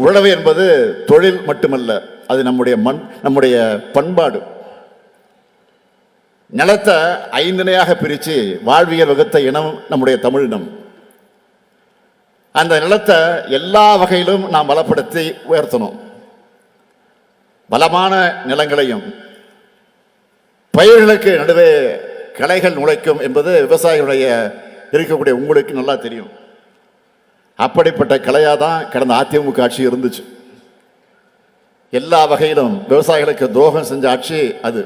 உழவு என்பது தொழில் மட்டுமல்ல, அது நம்முடைய நம்முடைய பண்பாடு. நிலத்தை 5 நிலையாக பிரித்து வாழ்வியல் வகுத்த இனம் நம்முடைய தமிழினம். அந்த நிலத்தை எல்லா வகையிலும் நாம் பலப்படுத்தி உயர்த்தணும். பலமான நிலங்களையும் பயிர்களுக்கு நடுவே களைகள் நுழைக்கும் என்பது விவசாயிகளுடைய இருக்கக்கூடிய உங்களுக்கு நல்லா தெரியும். அப்படிப்பட்ட கலையாக தான் கடந்த அதிமுக ஆட்சி இருந்துச்சு. எல்லா வகையிலும் விவசாயிகளுக்கு துரோகம் செஞ்ச ஆட்சி அது.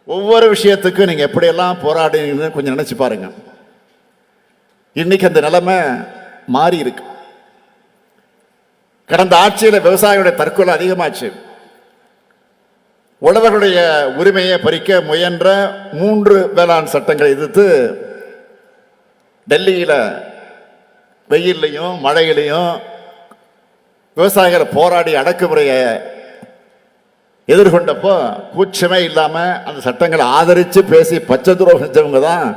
ஒவ்வொரு விஷயத்துக்கும் நீங்கள் எப்படியெல்லாம் போராடுறீங்கன்னு கொஞ்சம் நினைச்சு பாருங்க. இன்னைக்கு அந்த நிலைமை மாறி இருக்கு. கடந்த ஆட்சியில் விவசாயிகளுடைய தற்கொலை அதிகமாச்சு. உழவர்களுடைய உரிமையை பறிக்க முயன்ற 3 வேளாண் சட்டங்களை எதிர்த்து டெல்லியில் வெயிலையும் மழையிலையும் விவசாயிகள் போராடி அடக்குமுறையை எதிர்கொண்டப்போ கூச்சமே இல்லாமல் அந்த சட்டங்களை ஆதரித்து பேசி பச்சை துரோகம் செஞ்சவங்க தான்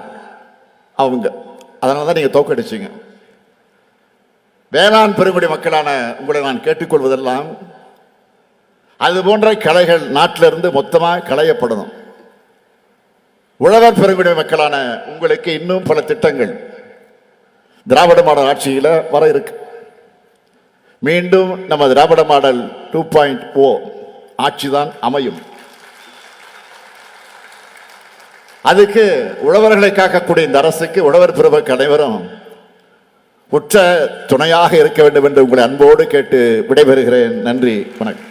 அவங்க. அதனால தான் நீங்கள் தோக்கடிச்சிங்க. வேளாண் பெருங்குடி மக்களான உங்களை நான் கேட்டுக்கொள்வதெல்லாம், அது போன்ற கலைகள் நாட்டிலிருந்து மொத்தமாக களையப்படணும். உழவர் பெருங்குடி மக்களான உங்களுக்கு இன்னும் பல திட்டங்கள் திராவிட மாடல் ஆட்சியில் வர இருக்கு. மீண்டும் நம்ம திராவிட மாடல் 2.0 ஆட்சிதான் அமையும். அதுக்கு உழவர்களை காக்கக்கூடிய இந்த அரசுக்கு உழவர் பெருமக்கள் அனைவரும் உற்ற துணையாக இருக்க வேண்டும் என்று உங்களை அன்போடு கேட்டு விடைபெறுகிறேன். நன்றி, வணக்கம்.